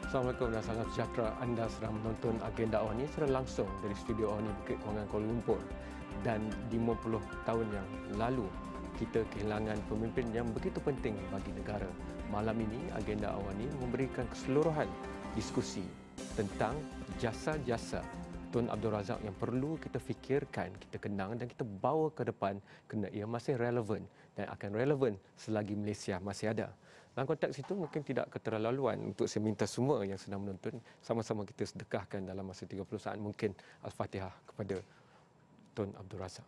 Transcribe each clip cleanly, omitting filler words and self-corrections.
Assalamualaikum dan salam sejahtera. Anda sedang menonton agenda awal ini secara langsung dari studio awal ini Bukit Kewangan Kuala Lumpur. Dan 50 tahun yang lalu, kita kehilangan pemimpin yang begitu penting bagi negara. Malam ini, agenda awal ini memberikan keseluruhan diskusi tentang jasa-jasa Tun Abdul Razak yang perlu kita fikirkan, kita kenang dan kita bawa ke depan kerana ia masih relevan dan akan relevan selagi Malaysia masih ada. Dalam konteks itu mungkin tidak keterlaluan untuk saya minta semua yang sedang menonton sama-sama kita sedekahkan dalam masa 30 saat mungkin Al-Fatihah kepada Tun Abdul Razak.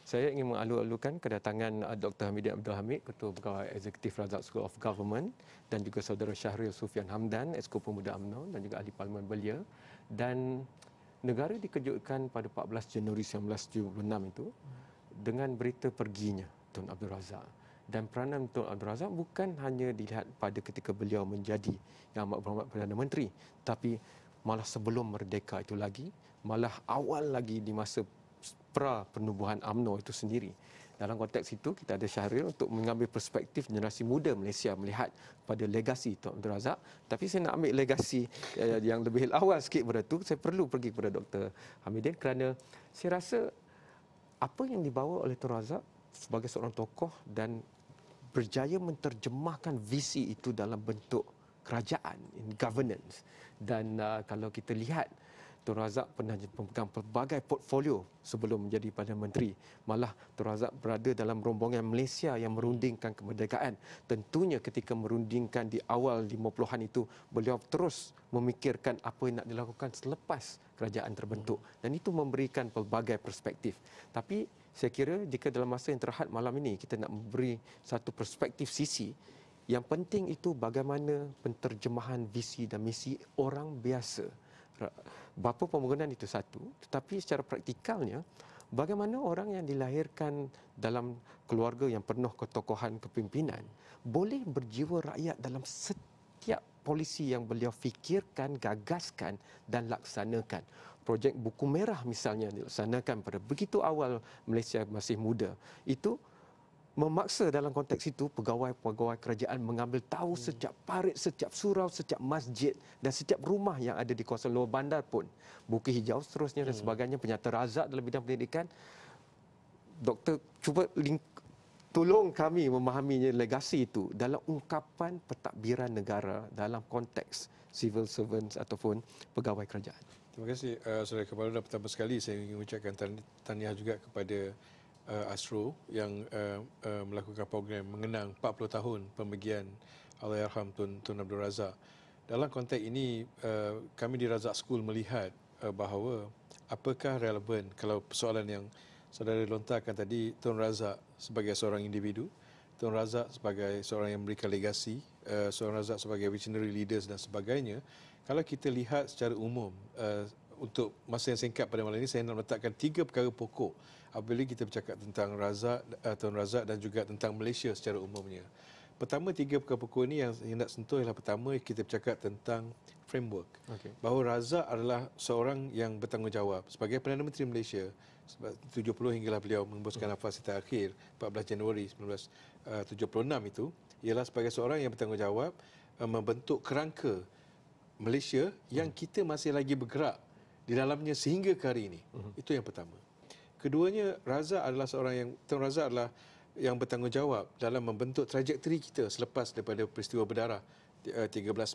Saya ingin mengalu-alukan kedatangan Dr. Hamidin Abdul Hamid, Ketua Pegawai Eksekutif Razak School of Government, dan juga Saudara Syahril Sufian Hamdan, Exco Pemuda UMNO dan juga Ahli Parlimen Belia. Dan negara dikejutkan pada 14 Januari 1976 itu dengan berita perginya Tun Abdul Razak. Dan peranan Tun Abdul Razak bukan hanya dilihat pada ketika beliau menjadi Yang Amat Berhormat Perdana Menteri, tapi malah sebelum merdeka itu lagi, malah awal lagi di masa penubuhan UMNO itu sendiri. Dalam konteks itu, kita ada Syahril untuk mengambil perspektif generasi muda Malaysia melihat pada legasi Tun Abdul Razak. Tapi saya nak ambil legasi yang lebih awal sikit pada itu, saya perlu pergi kepada Dr. Hamidin kerana saya rasa apa yang dibawa oleh Tun Razak sebagai seorang tokoh dan berjaya menterjemahkan visi itu dalam bentuk kerajaan, in governance. Dan kalau kita lihat, Tun Razak pernah memegang pelbagai portfolio sebelum menjadi Perdana Menteri. Malah Tun Razak berada dalam rombongan Malaysia yang merundingkan kemerdekaan. Tentunya ketika merundingkan di awal 50-an itu, beliau terus memikirkan apa yang nak dilakukan selepas kerajaan terbentuk. Dan itu memberikan pelbagai perspektif. Tapi saya kira jika dalam masa yang terhad malam ini, kita nak memberi satu perspektif sisi, yang penting itu bagaimana penterjemahan visi dan misi orang biasa. Bapa pembangunan itu satu, tetapi secara praktikalnya, bagaimana orang yang dilahirkan dalam keluarga yang penuh ketokohan kepimpinan boleh berjiwa rakyat dalam setiap polisi yang beliau fikirkan, gagaskan dan laksanakan. Projek Buku Merah misalnya dilaksanakan pada begitu awal Malaysia masih muda. Itu memaksa dalam konteks itu pegawai-pegawai kerajaan mengambil tahu setiap parit, setiap surau, setiap masjid dan setiap rumah yang ada di kawasan luar bandar pun. Bukit Hijau seterusnya dan sebagainya, penyata razak dalam bidang pendidikan. Doktor, cuba tolong kami memahaminya legasi itu dalam ungkapan pentadbiran negara dalam konteks civil servants ataupun pegawai kerajaan. Terima kasih Saudara Kepala. Pertama sekali saya ingin mengucapkan tahniah juga kepada ASRO yang melakukan program mengenang 40 tahun pembagian Allahyarham Tun Abdul Razak. Dalam konteks ini, kami di Razak School melihat bahawa apakah relevan kalau persoalan yang saudara lontarkan tadi, Tun Razak sebagai seorang individu, Tun Razak sebagai seorang yang memberikan legasi, Tun Razak sebagai visionary leaders dan sebagainya. Kalau kita lihat secara umum, untuk masa yang singkat pada malam ini, saya nak meletakkan 3 perkara pokok apabila kita bercakap tentang Razak, Tun Razak dan juga tentang Malaysia secara umumnya. Pertama, 3 perkara pokok ini yang hendak sentuh ialah pertama, kita bercakap tentang framework. Bahawa Razak adalah seorang yang bertanggungjawab sebagai Perdana Menteri Malaysia 70 hinggalah beliau mengembuskan nafas terakhir 14 Januari 1976 itu, ialah sebagai seorang yang bertanggungjawab membentuk kerangka Malaysia yang kita masih lagi bergerak di dalamnya sehingga ke hari ini. Itu yang pertama. Keduanya, Tun Razak adalah yang bertanggungjawab dalam membentuk trajektori kita selepas daripada peristiwa berdarah 13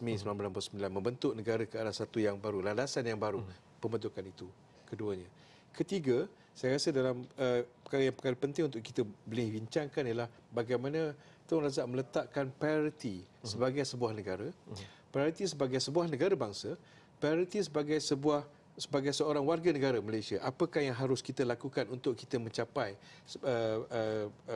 Mei 1989, membentuk negara ke arah satu yang baru, landasan yang baru, pembentukan itu. Keduanya. Ketiga, saya rasa dalam perkara penting untuk kita boleh bincangkan ialah bagaimana Tun Razak meletakkan priority sebagai sebuah negara, priority sebagai sebuah negara bangsa, priority sebagai seorang warga negara Malaysia. Apakah yang harus kita lakukan untuk kita mencapai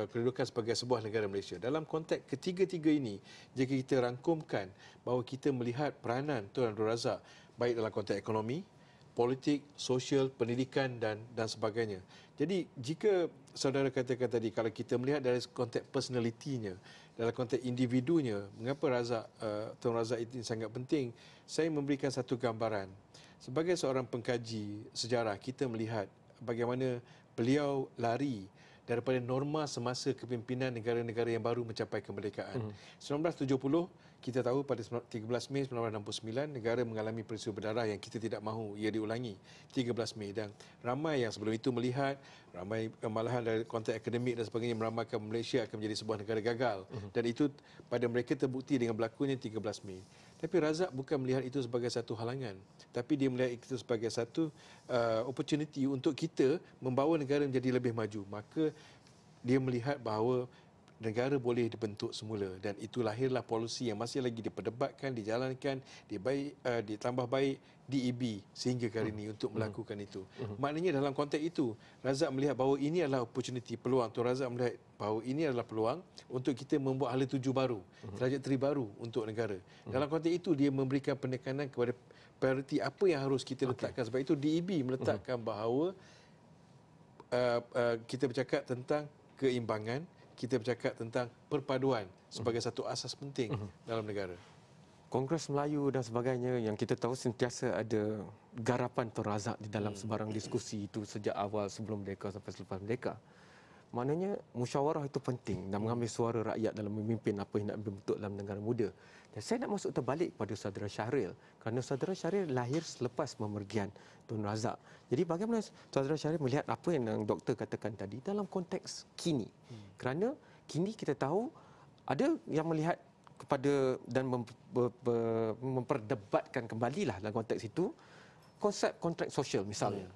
kedudukan sebagai sebuah negara Malaysia? Dalam konteks ketiga-tiga ini, jika kita rangkumkan bahawa kita melihat peranan Tun Abdul Razak baik dalam konteks ekonomi, politik, sosial, pendidikan dan sebagainya. Jadi jika saudara katakan tadi, kalau kita melihat dari konteks personalitinya, dalam konteks individunya, mengapa Tun Razak ini sangat penting, saya memberikan satu gambaran. Sebagai seorang pengkaji sejarah, kita melihat bagaimana beliau lari daripada norma semasa kepimpinan negara-negara yang baru mencapai kemerdekaan. 1970, kita tahu pada 13 Mei 1969, negara mengalami peristiwa berdarah yang kita tidak mahu ia diulangi. 13 Mei, dan ramai yang sebelum itu melihat, ramai malahan dari konteks akademik dan sebagainya meramalkan Malaysia akan menjadi sebuah negara gagal. Dan itu pada mereka terbukti dengan berlakunya 13 Mei. Tapi Razak bukan melihat itu sebagai satu halangan, tapi dia melihat itu sebagai satu opportunity untuk kita membawa negara menjadi lebih maju. Maka dia melihat bahawa negara boleh dibentuk semula, dan itu lahirlah polisi yang masih lagi diperdebatkan, dijalankan, ditambah baik DEB sehingga hari ini untuk melakukan itu. Maknanya dalam konteks itu, Razak melihat bahawa ini adalah opportunity, peluang. Tun Razak melihat bahawa ini adalah peluang untuk kita membuat hala tuju baru, trajektori baru untuk negara. Dalam konteks itu, dia memberikan penekanan kepada prioriti apa yang harus kita letakkan. Sebab itu DEB meletakkan bahawa kita bercakap tentang keimbangan, kita bercakap tentang perpaduan sebagai satu asas penting dalam negara. Kongres Melayu dan sebagainya yang kita tahu sentiasa ada garapan Tun Razak di dalam sebarang diskusi itu sejak awal sebelum merdeka sampai selepas merdeka. Maknanya musyawarah itu penting dan mengambil suara rakyat dalam memimpin apa yang nak dibentuk dalam negara muda. Dan saya nak masuk terbalik kepada saudara Syahril, kerana saudara Syahril lahir selepas pemergian Tun Razak. Jadi bagaimana saudara Syahril melihat apa yang doktor katakan tadi dalam konteks kini? Kerana kini kita tahu ada yang melihat kepada dan memperdebatkan kembalilah dalam konteks itu konsep kontrak sosial misalnya.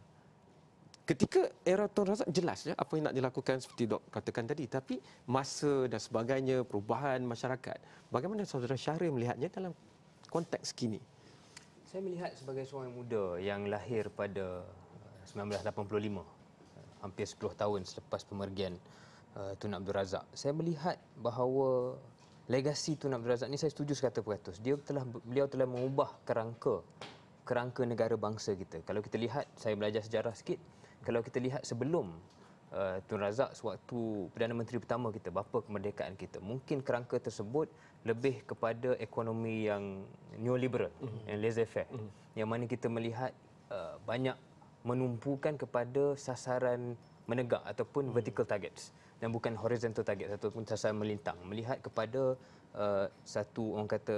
Ketika era Tun Razak jelas ya apa yang nak dilakukan seperti Dok katakan tadi, tapi masa dan sebagainya, perubahan masyarakat, bagaimana saudara Syahril melihatnya dalam konteks kini? Saya melihat sebagai seorang muda yang lahir pada 1985, hampir 10 tahun selepas pemergian Tun Abdul Razak. Saya melihat bahawa legasi Tun Abdul Razak ni saya setuju 100%. Beliau telah mengubah kerangka negara bangsa kita. Kalau kita lihat, saya belajar sejarah sikit. Kalau kita lihat sebelum Tun Razak sewaktu Perdana Menteri pertama kita, bapa kemerdekaan kita, mungkin kerangka tersebut lebih kepada ekonomi yang neoliberal, yang laissez-faire, yang mana kita melihat banyak menumpukan kepada sasaran menegak ataupun vertical targets dan bukan horizontal target ataupun sasaran melintang, melihat kepada satu orang kata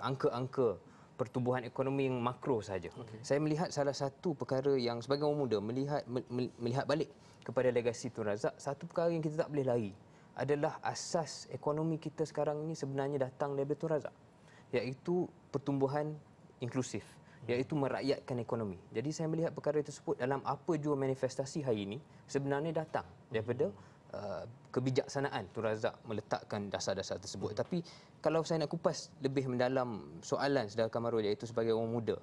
angka-angka pertumbuhan ekonomi yang makro saja. Saya melihat salah satu perkara yang sebagai orang muda melihat balik kepada legasi Tun Razak, satu perkara yang kita tak boleh lari adalah asas ekonomi kita sekarang ini sebenarnya datang daripada Tun Razak, iaitu pertumbuhan inklusif, iaitu merakyatkan ekonomi. Jadi saya melihat perkara tersebut dalam apa jua manifestasi hari ini sebenarnya datang daripada kebijaksanaan Tun Razak meletakkan dasar-dasar tersebut. Tapi kalau saya nak kupas lebih mendalam soalan saudara Kamarul, iaitu sebagai orang muda,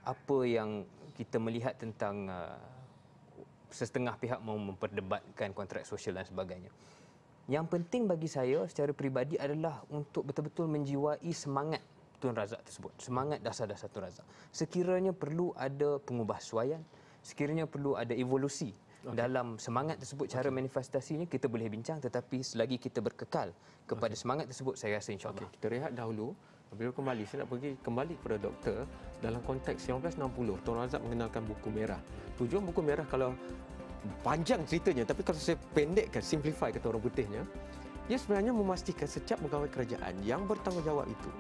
apa yang kita melihat tentang setengah pihak mau memperdebatkan kontrak sosial dan sebagainya. Yang penting bagi saya secara peribadi adalah untuk betul-betul menjiwai semangat Tun Razak tersebut, semangat dasar-dasar Tun Razak. Sekiranya perlu ada pengubahsuaian, sekiranya perlu ada evolusi dalam semangat tersebut, cara manifestasinya kita boleh bincang, tetapi selagi kita berkekal kepada semangat tersebut, saya rasa insya-Allah. Kita rehat dahulu. Bila kembali, saya nak pergi kembali kepada doktor dalam konteks 1960 Tun Razak mengenalkan buku merah. Tujuan buku merah, kalau panjang ceritanya, tapi kalau saya pendekkan, simplify kata orang putihnya, ia sebenarnya memastikan setiap pegawai kerajaan yang bertanggungjawab itu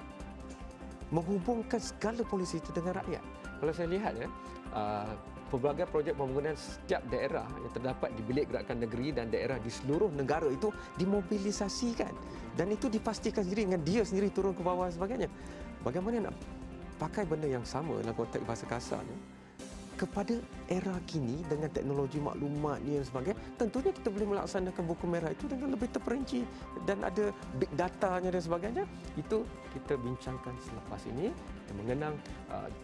menghubungkan segala polisi itu dengan rakyat. Kalau saya lihat ya, pelbagai projek pembangunan setiap daerah yang terdapat di bilik gerakan negeri dan daerah di seluruh negara itu dimobilisasikan, dan itu dipastikan sendiri dengan dia sendiri turun ke bawah dan sebagainya. Bagaimana nak pakai benda yang sama dalam konteks bahasa kasarnya kepada era kini dengan teknologi maklumat ni dan sebagainya? Tentunya kita boleh melaksanakan buku merah itu dengan lebih terperinci dan ada big datanya dan sebagainya. Itu kita bincangkan selepas ini. Kita mengenang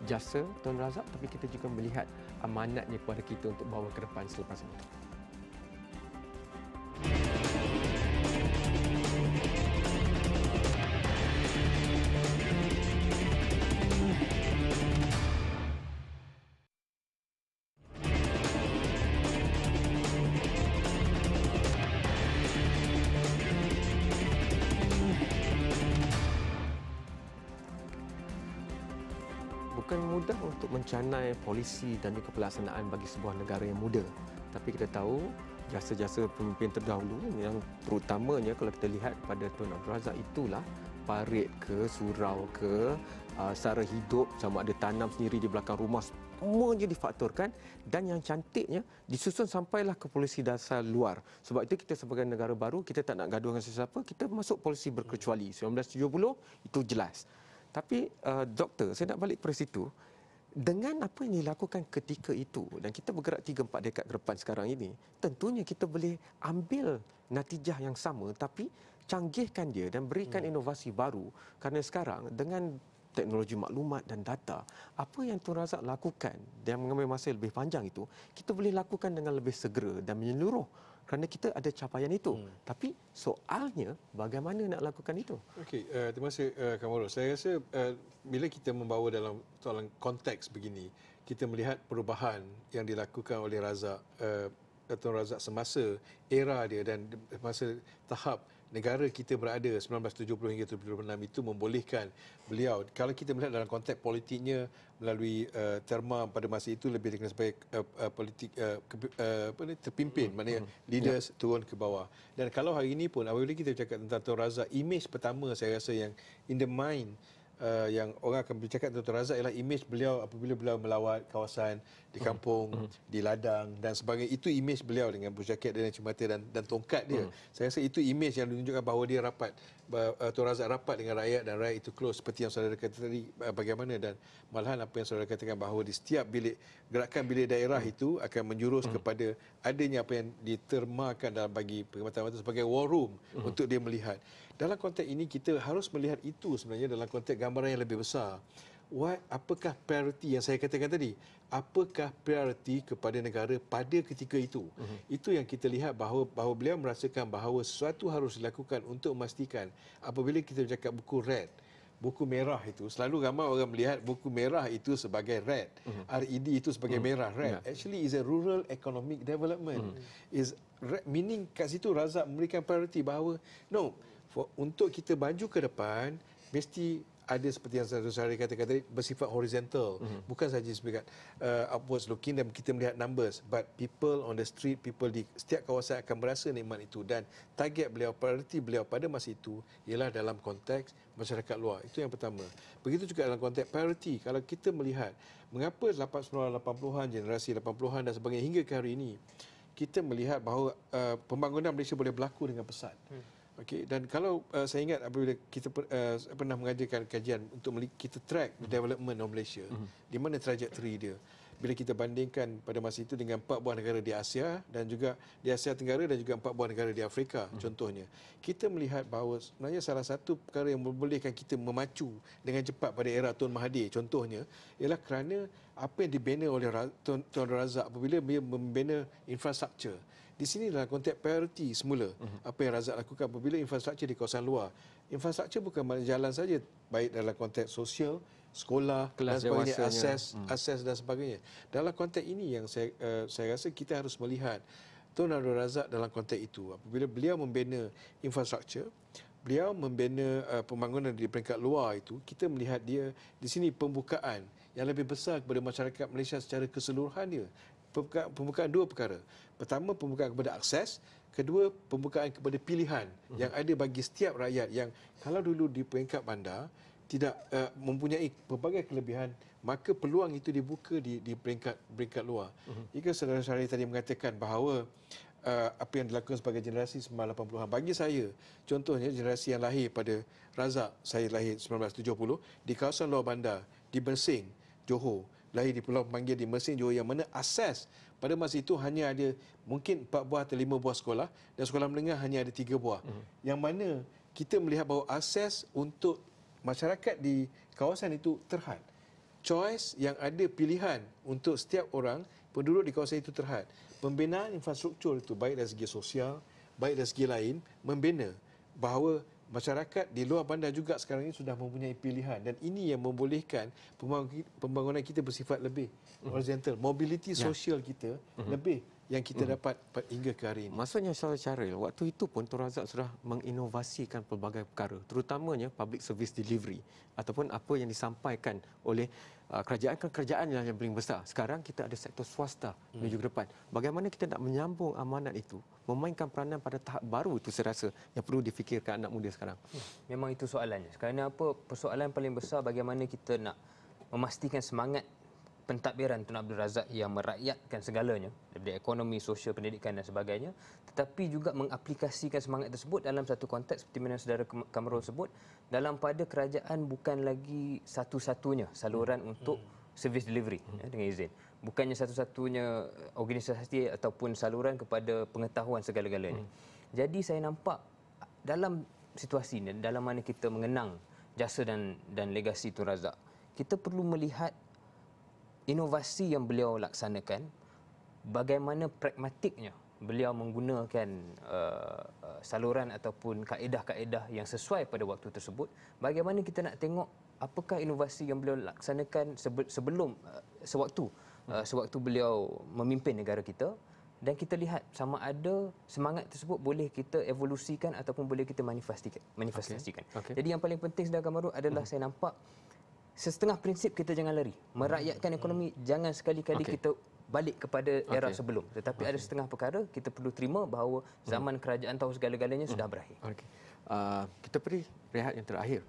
jasa Tun Razak, tapi kita juga melihat amanatnya kepada kita untuk bawa ke depan selepas ini. bukan mudah untuk mencanai polisi dan juga pelaksanaan bagi sebuah negara yang muda. Tapi kita tahu jasa-jasa pemimpin terdahulu yang terutamanya kalau kita lihat pada Tun Abdul Razak itulah parit ke, surau ke, sara hidup, sama ada tanam sendiri di belakang rumah, semuanya difaktorkan dan yang cantiknya disusun sampailah ke polisi dasar luar. Sebab itu kita sebagai negara baru, kita tak nak gaduh dengan sesiapa, kita masuk polisi berkecuali. 1970 itu jelas. Tapi doktor, saya nak balik ke situ. Dengan apa yang dilakukan ketika itu dan kita bergerak 3-4 dekad ke depan sekarang ini, tentunya kita boleh ambil natijah yang sama tapi canggihkan dia dan berikan inovasi baru. Kerana sekarang dengan teknologi maklumat dan data, apa yang Tun Razak lakukan dan mengambil masa lebih panjang itu, kita boleh lakukan dengan lebih segera dan menyeluruh. Kerana kita ada capaian itu. Tapi soalnya bagaimana nak lakukan itu? Okey, terima kasih Kamarul. Saya rasa bila kita membawa dalam soalan konteks begini, kita melihat perubahan yang dilakukan oleh Razak, Tun Razak semasa era dia dan masa tahap negara kita berada 1970 hingga 76 itu membolehkan beliau, kalau kita melihat dalam konteks politiknya melalui terma pada masa itu lebih dikenal sebagai politik terpimpin, maknanya leaders turun ke bawah. Dan kalau hari ini pun apabila kita cakap tentang Tun Razak, imej pertama saya rasa yang in the mind yang orang akan bercakap tentang Tun Razak ialah imej beliau apabila beliau melawat kawasan di kampung, di ladang dan sebagainya. Itu imej beliau dengan berjaket dan kacamata dan tongkat dia. Saya rasa itu imej yang menunjukkan bahawa dia rapat, Tun Razak rapat dengan rakyat dan rakyat itu close, seperti yang saudara kata tadi bagaimana, dan malahan apa yang saudara katakan bahawa di setiap bilik gerakan bilik daerah itu akan menjurus kepada adanya apa yang ditermakan dalam bagi perkhidmatan sebagai war room untuk dia melihat. Dalam konteks ini kita harus melihat itu sebenarnya dalam konteks gambaran yang lebih besar. Apakah prioriti yang saya katakan tadi? Apakah prioriti kepada negara pada ketika itu? Itu yang kita lihat bahawa beliau merasakan bahawa sesuatu harus dilakukan untuk memastikan apabila kita bercakap buku red, buku merah itu, selalu ramai orang melihat buku merah itu sebagai red, RED itu sebagai merah, red. Actually is a rural economic development. Is meaning kat situ Razak memberikan prioriti bahawa no, untuk kita maju ke depan mesti ada seperti yang saya katakan tadi bersifat horizontal, bukan saja sebagai upwards looking dan kita melihat numbers, but people on the street, people di setiap kawasan akan merasa nikmat itu. Dan target beliau, prioriti beliau pada masa itu ialah dalam konteks masyarakat luar. Itu yang pertama. Begitu juga dalam konteks prioriti, kalau kita melihat mengapa 80-an, generasi 80-an dan sebagainya hingga ke hari ini, kita melihat bahawa pembangunan Malaysia boleh berlaku dengan pesat. Okey, dan kalau saya ingat apabila kita pernah mengajarkan kajian untuk kita track the development of Malaysia, di mana trajectory dia. Bila kita bandingkan pada masa itu dengan 4 buah negara di Asia dan juga di Asia Tenggara dan juga 4 buah negara di Afrika contohnya, kita melihat bahawa sebenarnya salah satu perkara yang membolehkan kita memacu dengan cepat pada era Tun Mahathir contohnya ialah kerana apa yang dibina oleh Tun Razak apabila dia membina infrastruktur. Di sini dalam konteks prioriti semula apa yang Razak lakukan apabila infrastruktur di kawasan luar. Infrastruktur bukan jalan saja, baik dalam konteks sosial, sekolah dan sebagainya, akses dan sebagainya. Dalam konteks ini yang saya rasa kita harus melihat Tun Abdul Razak dalam konteks itu. Apabila beliau membina infrastruktur, beliau membina pembangunan di peringkat luar itu, kita melihat dia di sini pembukaan yang lebih besar kepada masyarakat Malaysia secara keseluruhan dia. Pembukaan dua perkara. Pertama, pembukaan kepada akses. Kedua, pembukaan kepada pilihan yang ada bagi setiap rakyat yang kalau dulu di peringkat bandar tidak mempunyai pelbagai kelebihan, maka peluang itu dibuka di peringkat luar. Jika saudara-saudari tadi mengatakan bahawa apa yang dilakukan sebagai generasi 1980-an, bagi saya, contohnya generasi yang lahir pada Razak, saya lahir 1970, di kawasan luar bandar, di Mersing, Johor, lahir di Pulau Pemanggil di Mersing, Johor, yang mana asas pada masa itu hanya ada mungkin 4 buah atau 5 buah sekolah dan sekolah menengah hanya ada 3 buah. Yang mana kita melihat bahawa akses untuk masyarakat di kawasan itu terhad. Choice yang ada pilihan untuk setiap orang penduduk di kawasan itu terhad. Pembinaan infrastruktur itu baik dari segi sosial, baik dari segi lain, membina bahawa masyarakat di luar bandar juga sekarang ini sudah mempunyai pilihan dan ini yang membolehkan pembangunan kita bersifat lebih horizontal. Mobility sosial kita lebih yang kita dapat hingga ke hari ini. Maksudnya Saudara Syahril, waktu itu pun Tun Razak sudah menginovasikan pelbagai perkara, terutamanya public service delivery ataupun apa yang disampaikan oleh kerajaan yang paling besar. Sekarang kita ada sektor swasta menuju ke depan. Bagaimana kita nak menyambung amanat itu, memainkan peranan pada tahap baru itu saya rasa yang perlu difikirkan anak muda sekarang. Memang itu soalannya. Kerana apa? Persoalan paling besar bagaimana kita nak memastikan semangat pentadbiran Tun Abdul Razak yang merakyatkan segalanya daripada ekonomi, sosial, pendidikan dan sebagainya, tetapi juga mengaplikasikan semangat tersebut dalam satu konteks seperti mana saudara Kamarul sebut, dalam pada kerajaan bukan lagi satu-satunya saluran untuk service delivery dengan izin. Bukannya satu-satunya organisasi ataupun saluran kepada pengetahuan segala-galanya. Jadi saya nampak dalam situasi ini, dalam mana kita mengenang jasa dan legasi Tun Razak, kita perlu melihat inovasi yang beliau laksanakan, bagaimana pragmatiknya beliau menggunakan saluran ataupun kaedah-kaedah yang sesuai pada waktu tersebut. Bagaimana kita nak tengok apakah inovasi yang beliau laksanakan sewaktu beliau memimpin negara kita, dan kita lihat sama ada semangat tersebut boleh kita evolusikan ataupun boleh kita manifestasikan. Okay. Jadi yang paling penting saudara Kamarul adalah saya nampak setengah prinsip kita jangan lari. Merakyatkan ekonomi, jangan sekali-kali kita balik kepada era sebelum. Tetapi ada setengah perkara kita perlu terima bahawa zaman kerajaan tahu segala-galanya sudah berakhir. Kita beri rehat yang terakhir,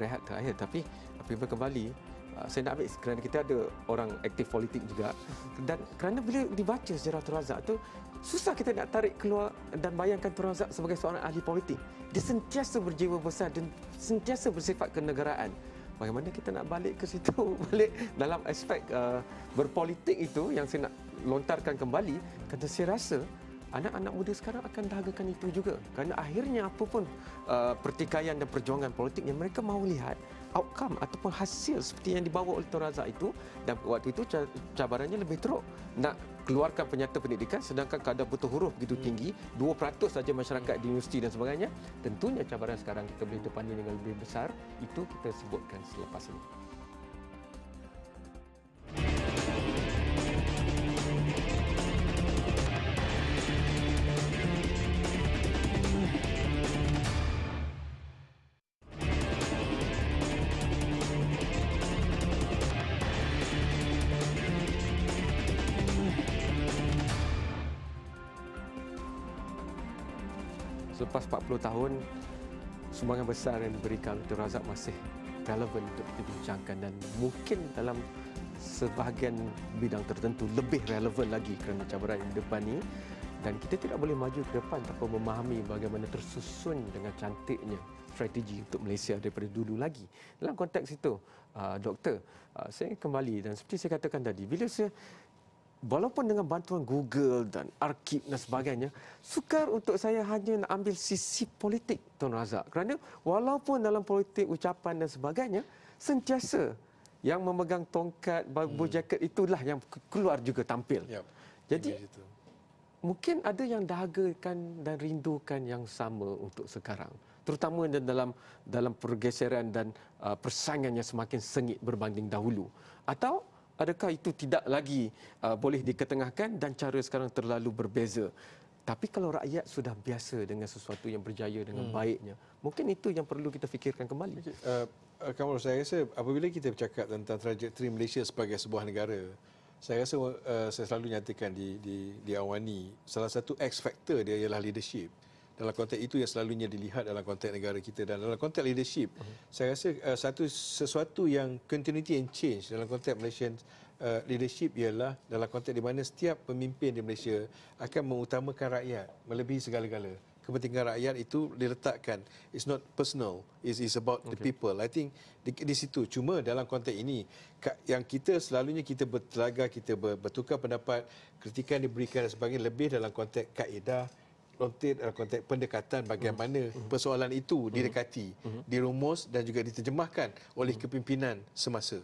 rehat terakhir. Tapi apabila kembali, saya nak ambil kerana kita ada orang aktif politik juga, dan kerana bila dibaca sejarah Tun Razak tu, susah kita nak tarik keluar dan bayangkan Tun Razak sebagai seorang ahli politik. Dia sentiasa berjiwa besar dan sentiasa bersifat kenegaraan. Bagaimana kita nak balik ke situ, balik dalam aspek berpolitik itu yang saya nak lontarkan kembali, kerana saya rasa anak-anak muda sekarang akan dahagakan itu juga. Kerana akhirnya apapun pertikaian dan perjuangan politik yang mereka mahu lihat outcome ataupun hasil seperti yang dibawa oleh Tun Razak itu, dan waktu itu cabarannya lebih teruk. Nak keluarkan penyata pendidikan sedangkan kadar buta huruf begitu tinggi, 2% saja masyarakat di universiti dan sebagainya. Tentunya cabaran sekarang kita boleh depani dengan lebih besar, itu kita sebutkan selepas ini. Selepas 40 tahun, sumbangan besar yang diberikan Tun Razak masih relevan untuk dibincangkan, dan mungkin dalam sebahagian bidang tertentu lebih relevan lagi kerana cabaran yang didepani, dan kita tidak boleh maju ke depan tanpa memahami bagaimana tersusun dengan cantiknya strategi untuk Malaysia daripada dulu lagi. Dalam konteks itu, Doktor, saya ingin kembali, dan seperti saya katakan tadi, bila saya walaupun dengan bantuan Google dan arkib dan sebagainya, sukar untuk saya hanya nak ambil sisi politik Tun Razak. Kerana walaupun dalam politik, ucapan dan sebagainya, sentiasa yang memegang tongkat, bambu jaket itulah yang keluar juga tampil. Jadi, mungkin ada yang dahagakan dan rindukan yang sama untuk sekarang. Terutama dalam pergeseran dan persaingan yang semakin sengit berbanding dahulu. Atau adakah itu tidak lagi boleh diketengahkan dan cara sekarang terlalu berbeza? Tapi kalau rakyat sudah biasa dengan sesuatu yang berjaya dengan baiknya, mungkin itu yang perlu kita fikirkan kembali. Kamarul, saya rasa apabila kita bercakap tentang trajektori Malaysia sebagai sebuah negara, saya rasa saya selalu nyatakan di Awani, salah satu X factor dia ialah leadership. Dalam konteks itu yang selalunya dilihat dalam konteks negara kita, dan dalam konteks leadership, saya rasa sesuatu yang continuity and change dalam konteks Malaysian leadership ialah dalam konteks di mana setiap pemimpin di Malaysia akan mengutamakan rakyat melebihi segala-gala. Kepentingan rakyat itu diletakkan, it's not personal, it's about the people. I think di situ. Cuma dalam konteks ini yang kita selalunya kita bertelaga, kita bertukar pendapat, kritikan diberikan dan sebagainya lebih dalam konteks kaedah, dalam konteks pendekatan bagaimana persoalan itu didekati, dirumus dan juga diterjemahkan oleh kepimpinan semasa.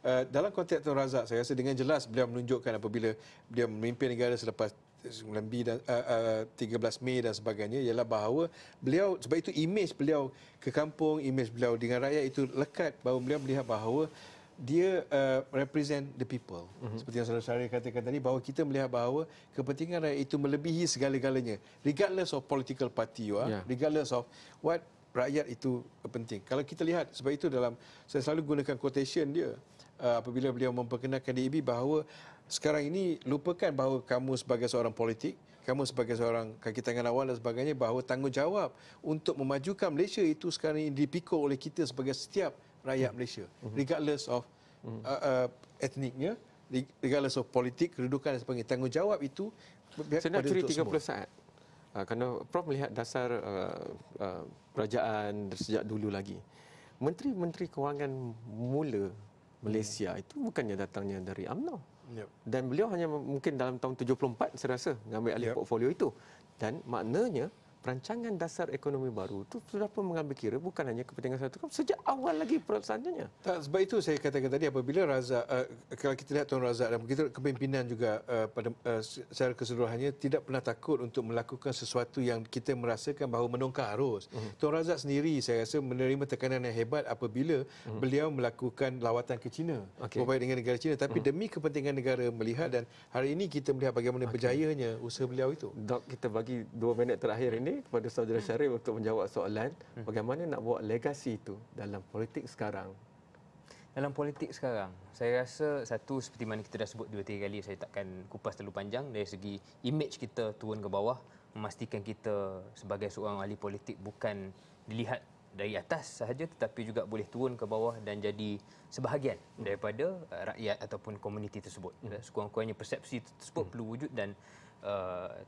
Dalam konteks Tun Razak, saya rasa dengan jelas beliau menunjukkan apabila beliau memimpin negara selepas 13 Mei dan sebagainya, ialah bahawa beliau, sebab itu imej beliau ke kampung, imej beliau dengan rakyat itu lekat, bahawa beliau melihat bahawa dia represent the people. Seperti yang Saudara Syarif katakan tadi, bahawa kita melihat bahawa kepentingan rakyat itu melebihi segala-galanya, regardless of political party you are, regardless of what rakyat itu penting. Kalau kita lihat, sebab itu saya selalu gunakan quotation dia apabila beliau memperkenalkan DAB bahawa sekarang ini lupakan bahawa kamu sebagai seorang politik, kamu sebagai seorang kaki tangan awam dan sebagainya, bahawa tanggungjawab untuk memajukan Malaysia itu sekarang ini dipikul oleh kita sebagai setiap rakyat Malaysia, regardless of etniknya, regardless of politik, kedudukan dan sebagainya. Tanggungjawab itu saya nak curi 30 saat. Kerana Prof melihat dasar kerajaan sejak dulu lagi. Menteri-menteri kewangan mula Malaysia itu bukannya datangnya dari UMNO. Dan beliau hanya mungkin dalam tahun 74 saya rasa mengambil alih portfolio itu. Dan maknanya perancangan dasar ekonomi baru itu sudah pun mengambil kira bukan hanya kepentingan satu kaum sejak awal lagi pelaksanaannya. Tak, sebab itu saya katakan tadi apabila Razak, kalau kita lihat Tuan Razak dan begitu kepimpinan juga pada secara keseluruhannya tidak pernah takut untuk melakukan sesuatu yang kita merasakan bahawa menongkar arus. Tuan Razak sendiri saya rasa menerima tekanan yang hebat apabila beliau melakukan lawatan ke China, berbaik dengan negara China, tapi demi kepentingan negara melihat, dan hari ini kita melihat bagaimana berjayanya usaha beliau itu. Dok, kita bagi 2 minit terakhir ini kepada saudara Syarif untuk menjawab soalan bagaimana nak bawa legasi itu dalam politik sekarang. Dalam politik sekarang, saya rasa satu seperti mana kita dah sebut 2-3 kali, saya takkan kupas terlalu panjang. Dari segi image kita turun ke bawah, memastikan kita sebagai seorang ahli politik bukan dilihat dari atas sahaja tetapi juga boleh turun ke bawah dan jadi sebahagian daripada rakyat ataupun komuniti tersebut. Sekurang-kurangnya persepsi tersebut perlu wujud dan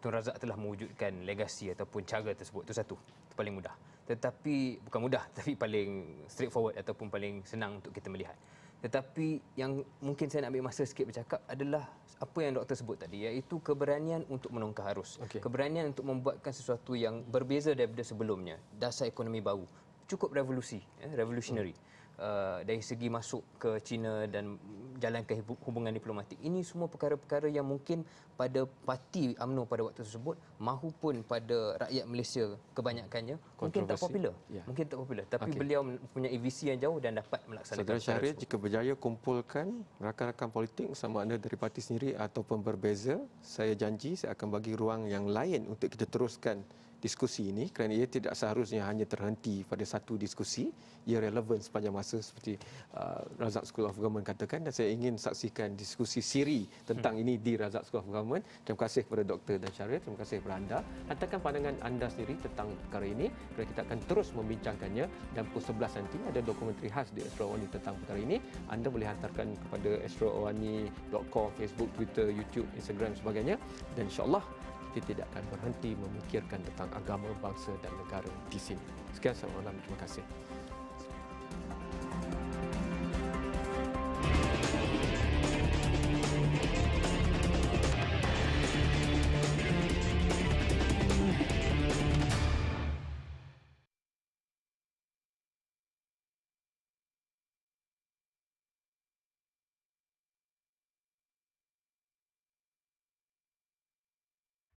Tun Razak telah mewujudkan legasi ataupun cara tersebut. Itu satu. Itu paling mudah. Tetapi bukan mudah tapi paling straightforward ataupun paling senang untuk kita melihat. Tetapi yang mungkin saya nak ambil masa sikit bercakap adalah apa yang doktor sebut tadi, iaitu keberanian untuk menongkar arus. Keberanian untuk membuatkan sesuatu yang berbeza daripada sebelumnya. Dasar ekonomi baru. Cukup revolusi, revolutionary. Dari segi masuk ke China dan jalankan hubungan diplomatik. Ini semua perkara-perkara yang mungkin pada parti UMNO pada waktu tersebut mahupun pada rakyat Malaysia kebanyakannya mungkin tak popular. Mungkin tak popular. Tapi beliau mempunyai visi yang jauh dan dapat melaksanakan. Saudara Syarif, jika berjaya kumpulkan rakan-rakan politik sama ada dari parti sendiri ataupun berbeza, saya janji saya akan bagi ruang yang lain untuk kita teruskan diskusi ini kerana ia tidak seharusnya hanya terhenti pada satu diskusi. Ia relevan sepanjang masa seperti Razak School of Government katakan, dan saya ingin saksikan diskusi siri tentang ini di Razak School of Government. Terima kasih kepada Dr. dan Syarif, terima kasih kepada anda. Hantarkan pandangan anda sendiri tentang perkara ini kerana kita akan terus membincangkannya, dan pukul 11 nanti ada dokumentari khas di Astro Awani tentang perkara ini. Anda boleh hantarkan kepada astroawani.com, Facebook, Twitter, YouTube, Instagram dan sebagainya, dan insya-Allah kita tidak akan berhenti memikirkan tentang agama, bangsa dan negara di sini. Sekian, selamat malam. Terima kasih.